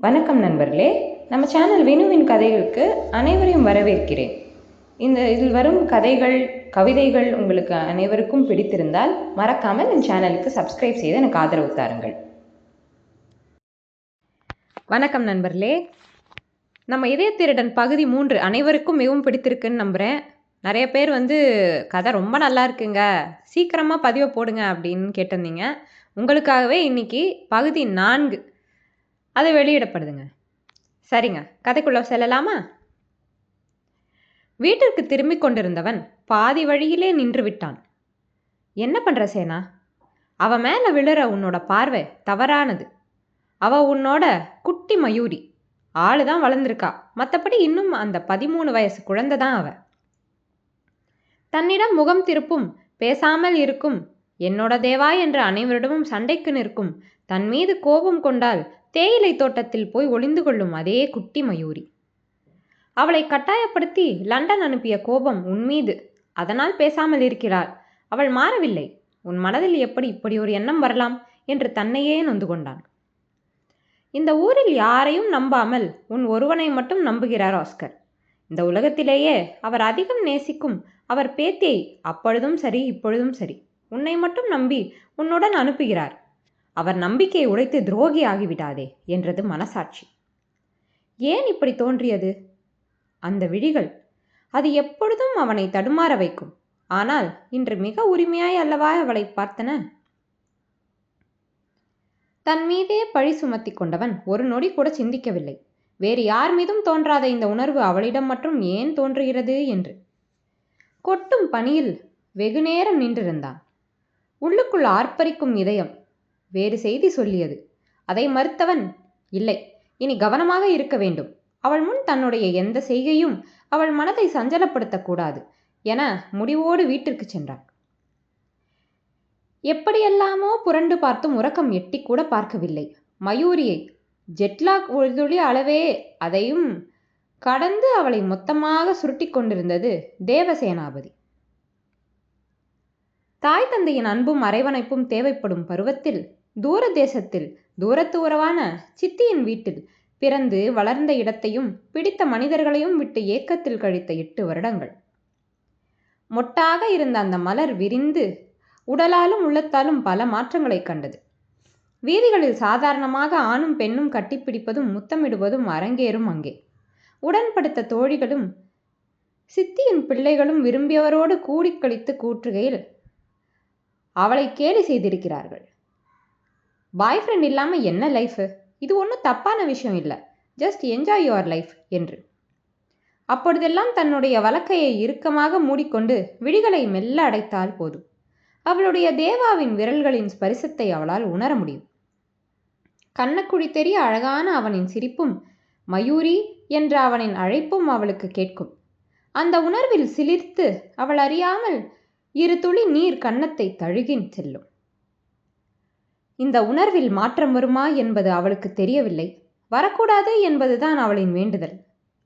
வணக்கம் நண்பர்களே, நம்ம சேனல் வினுவின் கதைகளுக்கு அனைவரையும் வரவேற்கிறேன். இதில் வரும் கதைகள், கவிதைகள் உங்களுக்கு அனைவருக்கும் பிடித்திருந்தால் மறக்காமல் என் சேனலுக்கு சப்ஸ்கிரைப் செய்து எனக்கு ஆதரவு தாருங்கள். வணக்கம் நண்பர்களே, நம்ம இதய திருடன் பகுதி 3 அனைவருக்கும் மிகவும் பிடித்திருக்குன்னு நம்புகிறேன். நிறைய பேர் கதை ரொம்ப நல்லா இருக்குங்க, சீக்கிரமாக பதிவை போடுங்க அப்படின்னு கேட்டிருந்தீங்க. உங்களுக்காகவே இன்னைக்கு பகுதி 4 அது வெளியிடப்படுதுங்க. சரிங்க, கதைக்குள்ள செல்லலாமா? வீட்டிற்கு திரும்பிக் கொண்டிருந்தவன் பாதி வழியிலே நின்று விட்டான். என்ன பண்ற சேனா? அவ மேல விழுற உன்னோட பார்வை தவறானது. அவ உன்னோட குட்டி மயூரி. ஆளுதான் வளர்ந்துருக்கா, மற்றபடி இன்னும் அந்த 13 வயசு குழந்தை தான் அவ. தன்னிடம் முகம் திருப்பும், பேசாமல் இருக்கும், என்னோட தேவா என்று அனைவரிடமும் சண்டைக்கு நிற்கும், தன் மீது கோபம் கொண்டால் தேயிலை தோட்டத்தில் போய் ஒளிந்து கொள்ளும் அதே குட்டி மயூரி. அவளை கட்டாயப்படுத்தி லண்டன் அனுப்பிய கோபம் உன்மீது, அதனால் பேசாமல் இருக்கிறாள். அவள் மாறவில்லை. உன் மனதில் எப்படி இப்படி ஒரு எண்ணம் வரலாம் என்று தன்னையே நொந்து கொண்டான். இந்த ஊரில் யாரையும் நம்பாமல் உன் ஒருவனை மட்டும் நம்புகிறார் ஆஸ்கர். இந்த உலகத்திலேயே அவர் அதிகம் நேசிக்கும் அவர் பேத்தியை அப்பொழுதும் சரி இப்பொழுதும் சரி உன்னை மட்டும் நம்பி உன்னுடன் அனுப்புகிறார். அவர் நம்பிக்கையை உடைத்து துரோகி ஆகிவிடாதே என்றது மனசாட்சி. ஏன் இப்படி தோன்றியது? அந்த விழிகள், அது எப்பொழுதும் அவனை தடுமாற வைக்கும். ஆனால் இன்று மிக உரிமையாய் அல்லவா அவளை பார்த்தன. தன் மீதே பழி சுமத்தி கொண்டவன் ஒரு நொடி கூட சிந்திக்கவில்லை, வேறு யார் மீதும் தோன்றாத இந்த உணர்வு அவளிடம் மட்டும் ஏன் தோன்றுகிறது என்று. கொட்டும் பனியில் வெகு நேரம் நின்றிருந்தான். உள்ளுக்குள் ஆர்ப்பரிக்கும் இதயம் வேறு செய்தி சொல்லியது. அதை மறுத்தவன், இல்லை, இனி கவனமாக இருக்க வேண்டும். அவள் முன் தன்னுடைய எந்த செய்கையும் அவள் மனதை சஞ்சலப்படுத்தக்கூடாது என முடிவோடு வீட்டிற்கு சென்றான். எப்படியெல்லாமோ புரண்டு பார்த்தும் உறக்கம் எட்டி கூட பார்க்கவில்லை. மயூரியை ஜெட்லாக் ஒழுதுளி அளவே அதையும் கடந்து அவளை மொத்தமாக சுருட்டி கொண்டிருந்தது தேவசேனாபதி. தாய் தந்தையின் அன்பும் அரவணைப்பும் தேவைப்படும் பருவத்தில் தூர தேசத்தில் தூரத்து உறவான சித்தியின் வீட்டில் பிறந்து வளர்ந்த இடத்தையும் பிடித்த மனிதர்களையும் விட்டு ஏக்கத்தில் கழித்த 8 வருடங்கள். மொட்டாக இருந்த அந்த மலர் விரிந்து உடலாலும் உள்ளத்தாலும் பல மாற்றங்களை கண்டது. வீதிகளில் சாதாரணமாக ஆணும் பெண்ணும் கட்டிப்பிடிப்பதும் முத்தமிடுவதும் அரங்கேறும் அங்கே. உடன்படுத்த தோழிகளும் சித்தியின் பிள்ளைகளும் விரும்பியவரோடு கூடி கழித்து கூற்றுகையில் அவளை கேலி செய்திருக்கிறார்கள். பாய் ஃப்ரெண்ட் இல்லாமல் என்ன லைஃபு, இது ஒன்றும் தப்பான விஷயம் இல்லை, ஜஸ்ட் என்ஜாய் யுவர் லைஃப் என்று. அப்பொழுதெல்லாம் தன்னுடைய வலக்கையை இறுக்கமாக மூடிக்கொண்டு விழிகளை மெல்ல அடைத்தால் போதும், அவளுடைய தேவாவின் விரல்களின் ஸ்பரிசத்தை அவளால் உணர முடியும். கண்ணக்குழி தெரிய அழகான அவனின் சிரிப்பும் மயூரி என்ற அவனின் அழைப்பும் அவளுக்கு கேட்கும். அந்த உணர்வில் சிலிர்த்து அவள் அறியாமல் 2 துளி நீர் கன்னத்தை தழுகின் செல்லும். இந்த உணர்வில் மாற்றம் வருமா என்பது அவளுக்கு தெரியவில்லை. வரக்கூடாது என்பதுதான் அவளின் வேண்டுதல்.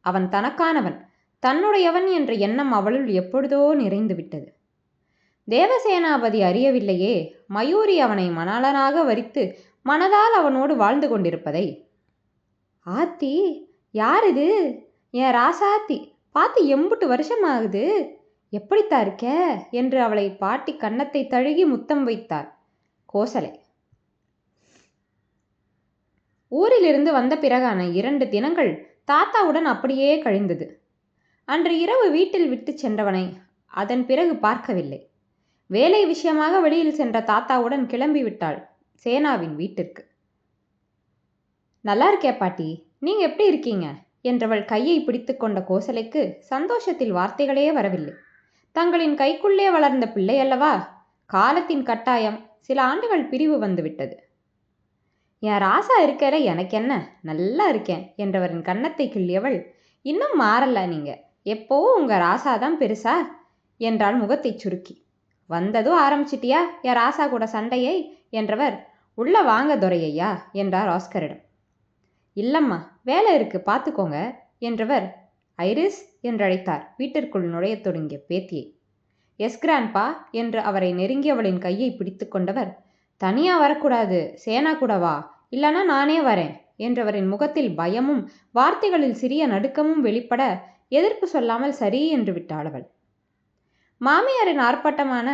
அவன் தனக்கானவன், தன்னுடையவன் என்ற எண்ணம் அவளுள் எப்பொழுதோ நிறைந்து விட்டது. தேவசேனாபதி அறியவில்லையே மயூரி அவனை மணாளனாக வரித்து மனதால் அவனோடு வாழ்ந்து கொண்டிருப்பதை. ஆத்தி, யார் இது? என் ராசாத்தி, பார்த்து எம்புட்டு வருஷமாகுது, எப்படித்தா இருக்க என்று அவளை பாட்டி கன்னத்தை தழுகி முத்தம் வைத்தார் கோசலை. ஊரிலிருந்து வந்த பிறகான 2 தினங்கள் தாத்தாவுடன் அப்படியே கழிந்தது. அன்று இரவு வீட்டில் விட்டு சென்றவனை அதன் பிறகு பார்க்கவில்லை. வேலை விஷயமாக வெளியில் சென்ற தாத்தாவுடன் கிளம்பிவிட்டாள் சேனாவின் வீட்டிற்கு. நல்லா இருக்கே பாட்டி, நீங்க எப்படி இருக்கீங்க என்றவள் கையை பிடித்து கொண்ட கோசலைக்கு சந்தோஷத்தில் வார்த்தைகளே வரவில்லை. தங்களின் கைக்குள்ளே வளர்ந்த பிள்ளை அல்லவா, காலத்தின் கட்டாயம், சில ஆண்டுகள் பிரிவு வந்துவிட்டது. என் ராசா இருக்கல, எனக்கு என்ன, நல்லா இருக்கேன் என்றவரின் கன்னத்தை கிள்ளியவள், இன்னும் மாறல நீங்க, எப்போவும் உங்க ராசாதான் பெருசா என்றாள் முகத்தை சுருக்கி. வந்ததும் ஆரம்பிச்சிட்டியா என் ராசா கூட சண்டையை என்றவர், உள்ள வாங்க துரையா என்றார் ஆஸ்கரிடம். இல்லம்மா, வேலை இருக்கு, பார்த்துக்கோங்க என்றவர் ஐரிஸ் என்றழைத்தார் வீட்டிற்குள் நுழைய தொடங்கிய பேத்தியை. எஸ் கிராண்ட்பா என்று அவரை நெருங்கியவளின் கையை பிடித்து கொண்டவர், தனியா வரக்கூடாது, சேனா கூட வா, இல்லைனா நானே வரேன் என்றவரின் முகத்தில் பயமும் வார்த்தைகளில் சிறிய நடுக்கமும் வெளிப்பட எதிர்ப்பு சொல்லாமல் சரி என்று விட்டாள் அவள். மாமியாரின் ஆர்ப்பாட்டமான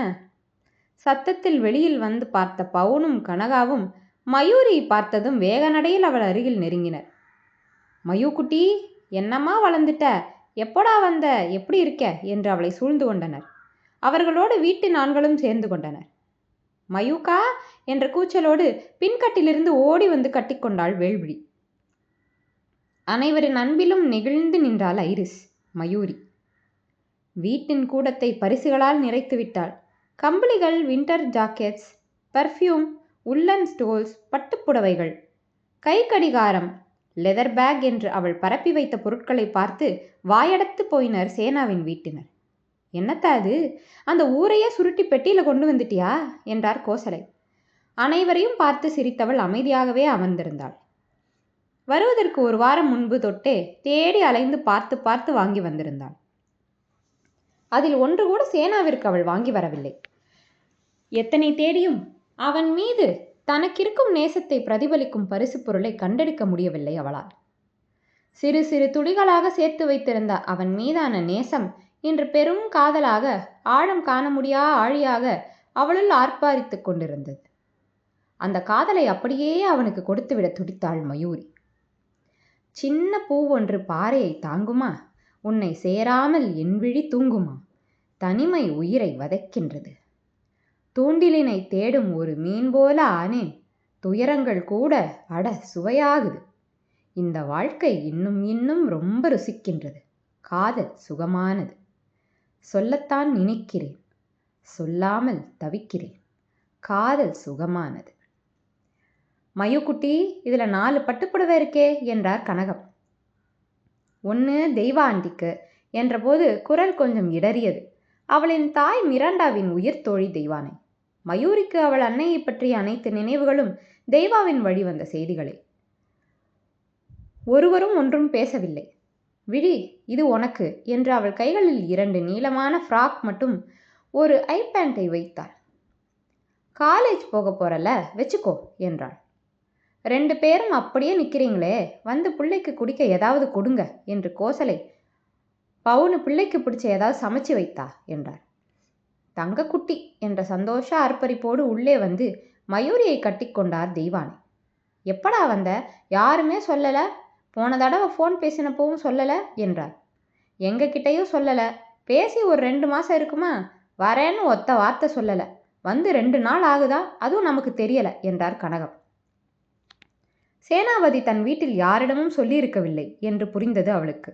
சத்தத்தில் வெளியில் வந்து பார்த்த பவுனும் கனகாவும் மயூரி பார்த்ததும் வேக நடையில் அவள் அருகில் நெருங்கினர். மயூ குட்டி, என்னம்மா வளர்ந்துட்ட, எப்போடா வந்த, எப்படி இருக்க என்று அவளை சூழ்ந்து கொண்டனர். அவர்களோடு வீட்டின் ஆண்களும் சேர்ந்து கொண்டனர். மயூக்கா என்ற கூச்சலோடு பின்கட்டிலிருந்து ஓடி வந்து கட்டிக்கொண்டாள் வேள்விழி. அனைவரின் அன்பிலும் நெகிழ்ந்து நின்றாள் ஐரிஸ். மயூரி வீட்டின் கூடத்தை பரிசுகளால் நிறைத்து விட்டாள். கம்பளிகள், வின்டர் ஜாக்கெட்ஸ், பர்ஃப்யூம், உள்ளன் ஸ்டோல்ஸ், பட்டுப்புடவைகள், கை கடிகாரம், லெதர் பேக் என்று அவள் பரப்பி வைத்த பொருட்களை பார்த்து வாயடத்து போயினர் சேனாவின் வீட்டினர். என்னத்தா அது, அந்த ஊரையே சுருட்டி பெட்டியில கொண்டு வந்துட்டியா என்றார் கோசலை. அனைவரையும் பார்த்து சிரித்தவள் அமைதியாகவே அமர்ந்திருந்தாள். வருவதற்கு ஒரு வாரம் முன்பு தொட்டே தேடி அலைந்து பார்த்து பார்த்து வாங்கி வந்திருந்தாள். அதில் ஒன்று கூட சேனாவிற்கு அவள் வாங்கி வரவில்லை. எத்தனை தேடியும் அவன் மீது தனக்கிருக்கும் நேசத்தை பிரதிபலிக்கும் பரிசு பொருளை கண்டெடுக்க முடியவில்லை அவளால். சிறு சிறு துளிகளாக சேர்த்து வைத்திருந்த அவன் மீதான நேசம் இன்று பெரும் காதலாக, ஆழம் காண முடியா ஆழியாக அவளுள் ஆர்ப்பாரித்து கொண்டிருந்தது. அந்த காதலை அப்படியே அவனுக்கு கொடுத்துவிட துடித்தாள் மயூரி. சின்ன பூ ஒன்று பாறையை தாங்குமா, உன்னை சேராமல் என் விழி தூங்குமா, தனிமை உயிரை வதைக்கின்றது, தூண்டிலினை தேடும் ஒரு மீன் போல ஆனேன், துயரங்கள் கூட அட சுவையாகுது, இந்த வாழ்க்கை இன்னும் இன்னும் ரொம்ப ருசிக்கின்றது, காதல் சுகமானது, சொல்லத்தான் நினைக்கிறேன், சொல்லாமல் தவிக்கிறேன், காதல் சுகமானது. மயூக்குட்டி, இதுல 4 பட்டுப்புடவை இருக்கே என்றார் கனகம். ஒன்று தெய்வா ஆண்டிக்கு என்றபோது குரல் கொஞ்சம் இடறியது. அவளின் தாய் மிராண்டாவின் உயிர் தோழி தெய்வானை. மயூரிக்கு அவள் அன்னையை பற்றிய அனைத்து நினைவுகளும் தெய்வாவின் வழி வந்த செய்திகளே. ஒருவரும் ஒன்றும் பேசவில்லை. விழி, இது உனக்கு என்று அவள் கைகளில் 2 நீளமான ஃப்ராக் மட்டும் ஒரு ஐபேண்டை வைத்தாள். காலேஜ் போக போறல, வச்சுக்கோ என்றாள். 2 பேரும் அப்படியே நிற்கிறீங்களே, வந்து பிள்ளைக்கு குடிக்க ஏதாவது கொடுங்க என்று கோசலை பவுனு பிள்ளைக்கு பிடிச்ச ஏதாவது சமைச்சு வைத்தா என்றார். தங்கக்குட்டி என்ற சந்தோஷ ஆர்ப்பரிப்போடு உள்ளே வந்து மயூரியை கட்டிக்கொண்டார் தெய்வானை. எப்படா வந்த, யாருமே சொல்லலை, போன தடவை ஃபோன் பேசினப்பவும் சொல்லலை என்றார். எங்ககிட்டையும் சொல்லலை, பேசி ஒரு 2 மாதம் இருக்குமா, வரேன்னு ஒத்த வார்த்தை சொல்லலை, வந்து 2 நாள் ஆகுதா, அதுவும் நமக்கு தெரியலை என்றார் கனகம். சேனாபதி தன் வீட்டில் யாரிடமும் சொல்லியிருக்கவில்லை என்று புரிந்தது அவளுக்கு.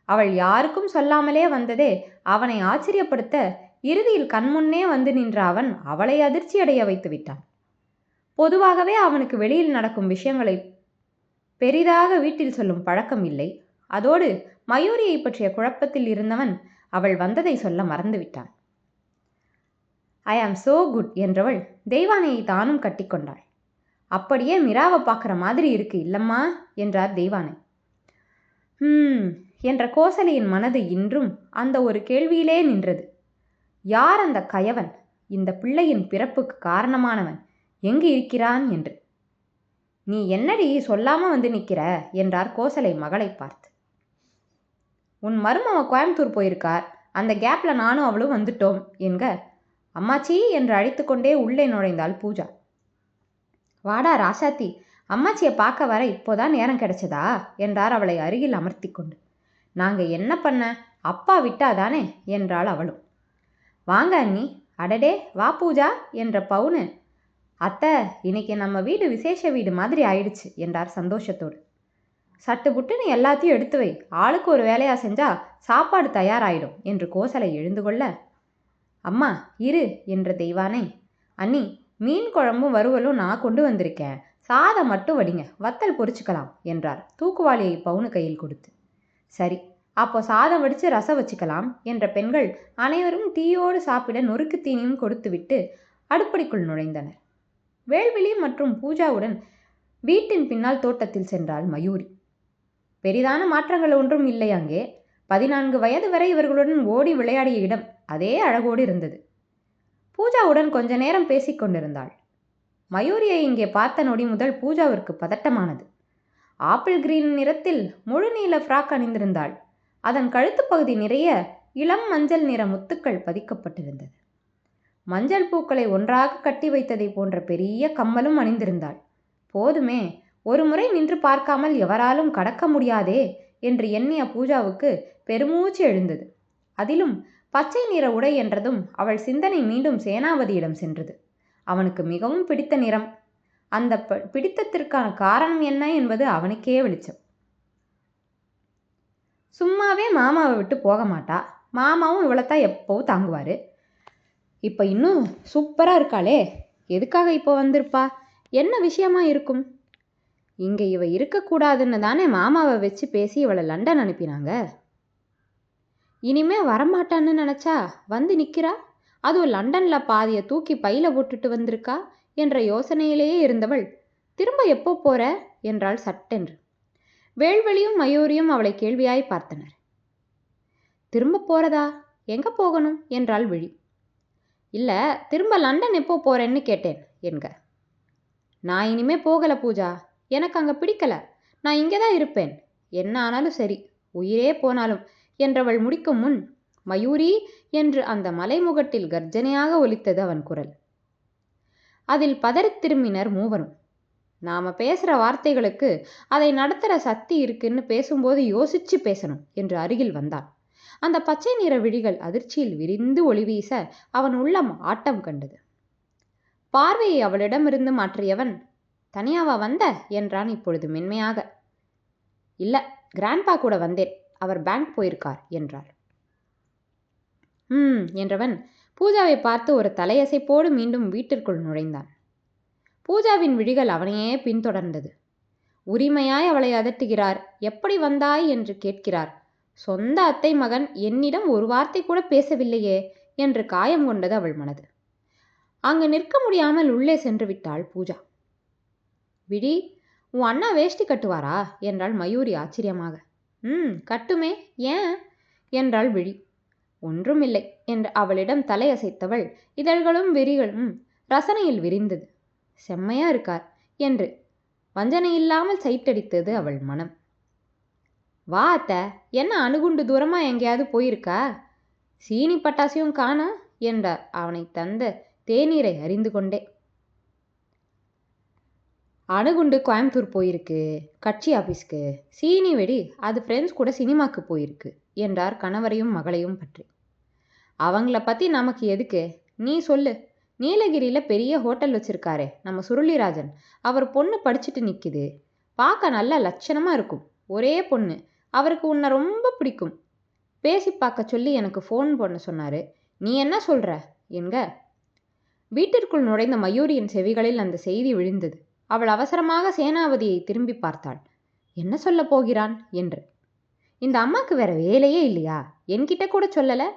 அவள் யாருக்கும் சொல்லாமலே வந்ததே அவனை ஆச்சரியப்படுத்த இறுதியில் கண்முன்னே வந்து நின்ற அவன் அவளை அதிர்ச்சியடைய வைத்து விட்டான். பொதுவாகவே அவனுக்கு வெளியில் நடக்கும் விஷயங்களை பெரிதாக வீட்டில் சொல்லும் பழக்கம் இல்லை. அதோடு மயூரியை பற்றிய குழப்பத்தில் இருந்தவன் அவள் வந்ததை சொல்ல மறந்துவிட்டான். ஐ ஆம் சோ குட் என்றவள் தெய்வானையை தானும் கட்டிக்கொண்டாள். அப்படியே மிராவை பார்க்குற மாதிரி இருக்கு இல்லம்மா என்றார் தெய்வானை. என்ற கோசலையின் மனது இன்றும் அந்த ஒரு கேள்வியிலே நின்றது. யார் அந்த கயவன், இந்த பிள்ளையின் பிறப்புக்கு காரணமானவன், எங்கு இருக்கிறான் என்று. நீ என்னடி சொல்லாம வந்து நிற்கிற என்றார் கோசலை மகளை பார்த்து. உன் மருமவ கோயம்புத்தூர் போயிருக்கார், அந்த கேப்ல நானும் அவளும் வந்துட்டோம் என்க அம்மாச்சி என்று அழைத்து கொண்டே உள்ளே நுழைந்தாள் பூஜா. வாடா ராசாத்தி, அம்மாச்சியை பார்க்க வர இப்போதான் நேரம் கிடைச்சதா என்றார் அவளை அருகில் அமர்த்தி கொண்டு. நாங்க என்ன பண்ண, அப்பா விட்டாதானே என்றாள் அவளும். வாங்க அண்ணி. அடடே வா பூஜா என்ற பவுனு. அத்தை, இன்னைக்கு நம்ம வீடு விசேஷ வீடு மாதிரி ஆயிடுச்சு என்றார் சந்தோஷத்தோடு. சட்டு புட்டுன்னு எல்லாத்தையும் எடுத்து வை, ஆளுக்கு ஒரு வேலையா செஞ்சா சாப்பாடு தயாராயிடும் என்று கோசலை எழுந்து கொள்ள, அம்மா இரு என்ற தெய்வானை, அண்ணி மீன் குழம்பும் வறுவலும் நான் கொண்டு வந்திருக்கேன், சாதம் மட்டும் வடிங்க, வத்தல் பொரிச்சுக்கலாம் என்றார் தூக்குவாளியை பவுனு கையில் கொடுத்து. சரி, அப்போ சாதம் வடித்து ரசம் வச்சுக்கலாம் என்ற பெண்கள் அனைவரும் டீயோடு சாப்பிட நொறுக்கு தீனியும் கொடுத்துவிட்டு அடுப்படிக்குள் நுழைந்தனர். வேள்விழி மற்றும் பூஜாவுடன் வீட்டின் பின்னால் தோட்டத்தில் சென்றாள் மயூரி. பெரிதான மாற்றங்கள் ஒன்றும் இல்லை அங்கே. 14 வயது வரை இவர்களுடன் ஓடி விளையாடிய இடம் அதே அழகோடு இருந்தது. பூஜாவுடன் கொஞ்ச நேரம் பேசிக்கொண்டிருந்தாள். மயூரியை இங்கே பார்த்த நொடி முதல் பூஜாவிற்கு பதட்டமானது. ஆப்பிள் கிரீன் நிறத்தில் முழு நீள ஃப்ராக் அணிந்திருந்தாள். அதன் கழுத்து பகுதி நிறைய இளம் மஞ்சள் நிற முத்துக்கள் பதிக்கப்பட்டிருந்தது. மஞ்சள் பூக்களை ஒன்றாக கட்டி வைத்ததை போன்ற பெரிய கம்மலும் அணிந்திருந்தாள். போதுமே, ஒரு முறை நின்று பார்க்காமல் எவராலும் கடக்க முடியாதே என்று எண்ணிய பூஜாவுக்கு பெருமூச்சு எழுந்தது. அதிலும் பச்சை நிற உடை என்றதும் அவள் சிந்தனை மீண்டும் சேனாபதியிடம் சென்றது. அவனுக்கு மிகவும் பிடித்த நிறம். அந்த பிடித்தத்திற்கான காரணம் என்ன என்பது அவனுக்கே வெளிச்சம். சும்மாவே மாமாவை விட்டு போக மாட்டா. மாமாவும் இவளைத்தான் எப்போவும் தாங்குவார். இப்போ இன்னும் சூப்பராக இருக்காளே, எதுக்காக இப்போ வந்திருப்பா? என்ன விஷயமா இருக்கும்? இங்கே இவ இருக்கக்கூடாதுன்னு தானே மாமாவை வச்சு பேசி இவளை லண்டன் அனுப்பினாங்க. இனிமே வரமாட்டான்னு நினச்சா வந்து நிற்கிறா. அதுவும் லண்டனில் பாதியை தூக்கி பையில போட்டுட்டு வந்திருக்கா என்ற யோசனையிலேயே இருந்தவள், திரும்ப எப்போ போற என்றாள் சட்டென்று. வேள்வெளியும் மயூரியும் அவளை கேள்வியாய் பார்த்தனர். திரும்ப போறதா? எங்கே போகணும் என்றாள் விழி. இல்லை, திரும்ப லண்டன் எப்போ போகிறேன்னு கேட்டேன் என்க. நான் இனிமே போகலை பூஜா, எனக்கு அங்கே பிடிக்கல. நான் இங்கே தான் இருப்பேன். என்ன ஆனாலும் சரி, உயிரே போனாலும் என்றவள் முடிக்கும் முன் மயூரி என்று அந்த மலைமுகட்டில் கர்ஜனையாக ஒலித்தது அவன் குரல். அதில் பதறித் திரும்பினர் மூவரும். நாம் பேசுகிற வார்த்தைகளுக்கு அதை நடத்துகிற சக்தி இருக்குன்னு பேசும்போது யோசிச்சு பேசணும் என்று அருகில் வந்தான். அந்த பச்சை நிற விழிகள் அதிர்ச்சியில் விரிந்து ஒளி வீச அவன் உள்ளம் ஆட்டம் கண்டது. பார்வையை அவளிடமிருந்து மாற்றியவன், தனியாவா வந்த என்றான் இப்பொழுது மென்மையாக. இல்லை, கிராண்ட்பா கூட வந்தேன். அவர் பேங்க் போயிருக்கார் என்றாள். என்றவன் பூஜாவை பார்த்து ஒரு தலையசைப்போடு மீண்டும் வீட்டிற்குள் நுழைந்தான். பூஜாவின் விழிகள் அவனையே பின்தொடர்ந்தது. உரிமையாய் அவளை அதட்டுகிறார். எப்படி வந்தாய் என்று கேட்கிறார். சொந்த அத்தை மகன் என்னிடம் ஒரு வார்த்தை கூட பேசவில்லையே என்று காயம் கொண்டது அவள் மனது. அங்கு நிற்க முடியாமல் உள்ளே சென்று விட்டாள் பூஜா. விழி, உன் அண்ணா வேஷ்டி கட்டுவாரா என்றாள் மயூரி ஆச்சரியமாக. கட்டுமே, ஏன் என்றாள் விழி. ஒன்றுமில்லை என்று அவளிடம் தலையசைத்தவள் இதழ்களும் விரிகளும் ரசனையில் விரிந்தது. செம்மையா இருக்கார் என்று வஞ்சனையில்லாமல் சைட்டடித்தது அவள் மனம். வா அத்த, என்ன அணுகுண்டு தூரமாக எங்கேயாவது போயிருக்கா? சீனி பட்டாசையும் காணா என்றார் அவனை தந்த தேநீரை அறிந்து கொண்டே. அணுகுண்டு கோயம்புத்தூர் போயிருக்கு, கட்சி ஆஃபீஸ்க்கு. சீனி வெடி அது ஃப்ரெண்ட்ஸ் கூட சினிமாக்கு போயிருக்கு என்றார் கணவரையும் மகளையும் பற்றி. அவங்கள பற்றி நமக்கு எதுக்கு, நீ சொல்லு. நீலகிரியில் பெரிய ஹோட்டல் வச்சுருக்காரே நம்ம சுருளிராஜன், அவர் பொண்ணு படிச்சுட்டு நிற்கிது. பார்க்க நல்ல லட்சணமாக இருக்கும். ஒரே பொண்ணு. அவருக்கு உன்னை ரொம்ப பிடிக்கும். பேசி பார்க்க சொல்லி எனக்கு ஃபோன் பண்ண சொன்னார். நீ என்ன சொல்கிற என்க. வீட்டிற்குள் நுழைந்த மயூரியின் செவிகளில் அந்த செய்தி விழுந்தது. அவள் அவசரமாக சேனாபதியை திரும்பி பார்த்தாள். என்ன சொல்ல போகிறான் என்று. இந்த அம்மாவுக்கு வேற வேலையே இல்லையா? என்கிட்ட கூட சொல்லலை.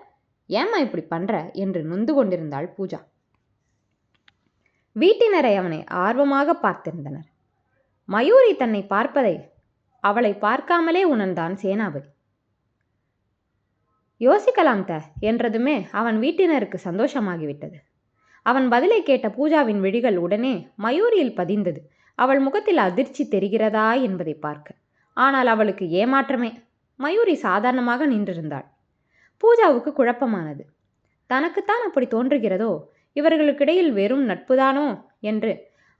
ஏம்மா இப்படி பண்ணுற என்று நொந்து கொண்டிருந்தாள் பூஜா. வீட்டினரை அவனை ஆர்வமாக பார்த்திருந்தனர். மயூரி தன்னை பார்ப்பதை அவளை பார்க்காமலே உணர்ந்தான் சேனாபதி. யோசிக்கலாம் த என்றதுமே அவன் வீட்டினருக்கு சந்தோஷமாகிவிட்டது. அவன் பதிலை கேட்ட பூஜாவின் விழிகள் உடனே மயூரியில் பதிந்தது. அவள் முகத்தில் அதிர்ச்சி தெரிகிறதா என்பதை பார்க்க. ஆனால் அவளுக்கு ஏமாற்றமே. மயூரி சாதாரணமாக நின்றிருந்தாள். பூஜாவுக்கு குழப்பமானது. தனக்குத்தான் அப்படி தோன்றுகிறதோ, இவர்களுக்கிடையில் வெறும் நட்புதானோ என்று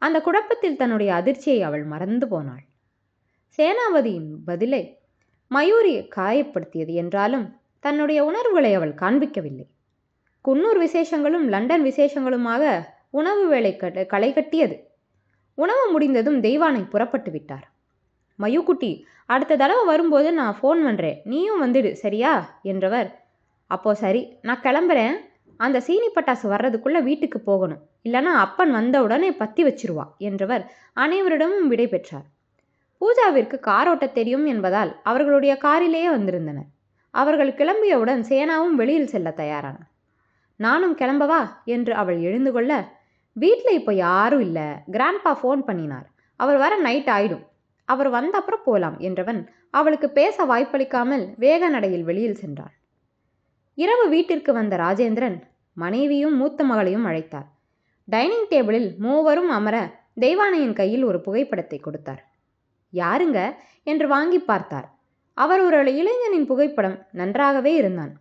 அந்த குழப்பத்தில் தன்னுடைய அதிர்ச்சியை அவள் மறந்து போனாள். சேனாபதியின் பதிலை மயூரியை காயப்படுத்தியது என்றாலும் தன்னுடைய உணர்வுகளை அவள் காண்பிக்கவில்லை. குன்னூர் விசேஷங்களும் லண்டன் விசேஷங்களுமாக உணவு வேலை களை கட்டியது. உணவு முடிந்ததும் தெய்வானை புறப்பட்டு விட்டார். மயூக்குட்டி, அடுத்த தடவை வரும்போது நான் ஃபோன் பண்ணுறேன், நீயும் வந்துடு சரியா என்றவர். அப்போ சரி, நான் கிளம்புறேன். அந்த சீனி பட்டாசு வர்றதுக்குள்ளே வீட்டுக்கு போகணும், இல்லைனா அப்பன் வந்த உடனே பற்றி வச்சிருவா என்றவர் அனைவரிடமும் விடை பெற்றார். பூஜாவிற்கு கார் ஓட்ட தெரியும் என்பதால் அவர்களுடைய காரிலேயே வந்திருந்தனர். அவர்கள் கிளம்பியவுடன் சேனாவும் வெளியில் செல்ல தயாரானார். நானும் கிளம்பவா என்று அவள் எழுந்து கொள்ள, வீட்டில் இப்போ யாரும் இல்லை, கிராண்ட்பா ஃபோன் பண்ணினார், அவர் வர நைட் ஆயிடும், அவர் வந்த அப்புறம் போகலாம் என்றவன் அவளுக்கு பேச வாய்ப்பளிக்காமல் வேக நடையில் வெளியில் சென்றான். இரவு வீட்டிற்கு வந்த ராஜேந்திரன் மனைவியும் மூத்த மகளையும் அழைத்தார். டைனிங் டேபிளில் மூவரும் அமர தெய்வானையின் கையில் ஒரு புகைப்படத்தை கொடுத்தார். யாருங்க என்று வாங்கி பார்த்தார். அவர் ஒரு இளைஞனின் புகைப்படம். நன்றாகவே இருந்தான்.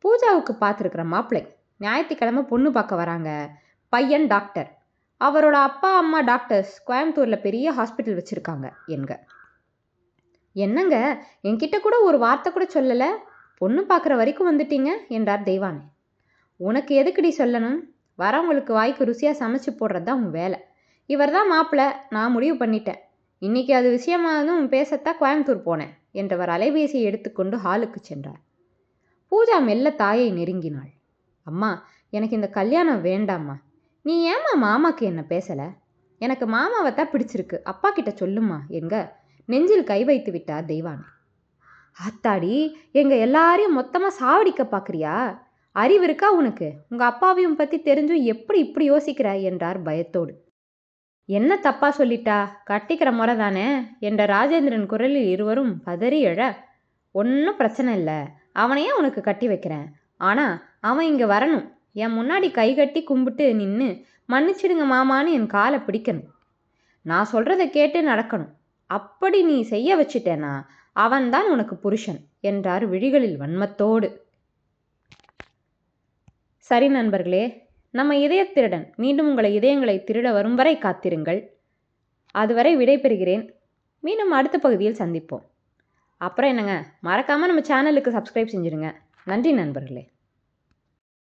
பூஜாவுக்கு பார்த்துருக்கிற மாப்பிள்ளை. ஞாயிற்றுக்கிழமை பொண்ணு பார்க்க வராங்க. பையன் டாக்டர். அவரோட அப்பா அம்மா டாக்டர்ஸ். கோயம்புத்தூரில் பெரிய ஹாஸ்பிட்டல் வச்சுருக்காங்க என்க. என்னங்க, என்கிட்ட கூட ஒரு வார்த்தை கூட சொல்லலை, பொண்ணு பார்க்குற வரைக்கும் வந்துட்டீங்க என்றார் தெய்வானை. உனக்கு எதுக்குடி சொல்லணும்? வரவங்களுக்கு வாய்க்கு ருசியாக சமைச்சு போடுறது தான் உன் வேலை. இவர் தான் மாப்பிள்ளை, நான் முடிவு பண்ணிட்டேன். இன்னைக்கு அது விஷயமானதும் பேசத்தான் கோயம்புத்தூர் போனேன் என்றவர் அலைபேசியை எடுத்துக்கொண்டு ஹாலுக்கு சென்றார். பூஜா மெல்ல தாயை நெருங்கினாள். அம்மா, எனக்கு இந்த கல்யாணம் வேண்டாம்மா. நீ ஏம்மா மாமாக்கு என்ன பேசலை? எனக்கு மாமாவை தான் பிடிச்சிருக்கு, அப்பா கிட்ட சொல்லுமா என்க நெஞ்சில் கை வைத்து விட்டார் தெய்வானை. ஆத்தாடி, எங்க எல்லாரையும் மொத்தமாக சாவடிக்க பார்க்குறியா? அறிவு இருக்கா உனக்கு? உங்கள் அப்பாவையும் பற்றி தெரிஞ்சும் எப்படி இப்படி யோசிக்கிற என்றார் பயத்தோடு. என்ன தப்பா சொல்லிட்டா? கட்டிக்கிற முறை தானே என்ற ராஜேந்திரன் குரலில் இருவரும் பதறி எழ, ஒன்றும் பிரச்சனை இல்லை, அவனையே உனக்கு கட்டி வைக்கிறேன். ஆனால் அவன் இங்கே வரணும், என் முன்னாடி கை கட்டி கும்பிட்டு நின்று மன்னிச்சிடுங்க மாமான்னு என் காலை பிடிக்கணும். நான் சொல்கிறத கேட்டு நடக்கணும். அப்படி நீ செய்ய வச்சிட்டேனா அவன்தான் உனக்கு புருஷன் என்றார் விழிகளில் வன்மத்தோடு. சரி நண்பர்களே, நம்ம இதயத்திருடன் மீண்டும் உங்களை இதயங்களை திருட வரும் வரை காத்திருங்கள். அதுவரை விடைபெறுகிறேன். மீண்டும் அடுத்த பகுதியில் சந்திப்போம். அப்புறம் என்னங்க, மறக்காமல் நம்ம சேனலுக்கு சப்ஸ்கிரைப் செஞ்சுருங்க. நன்றி நண்பர்களே.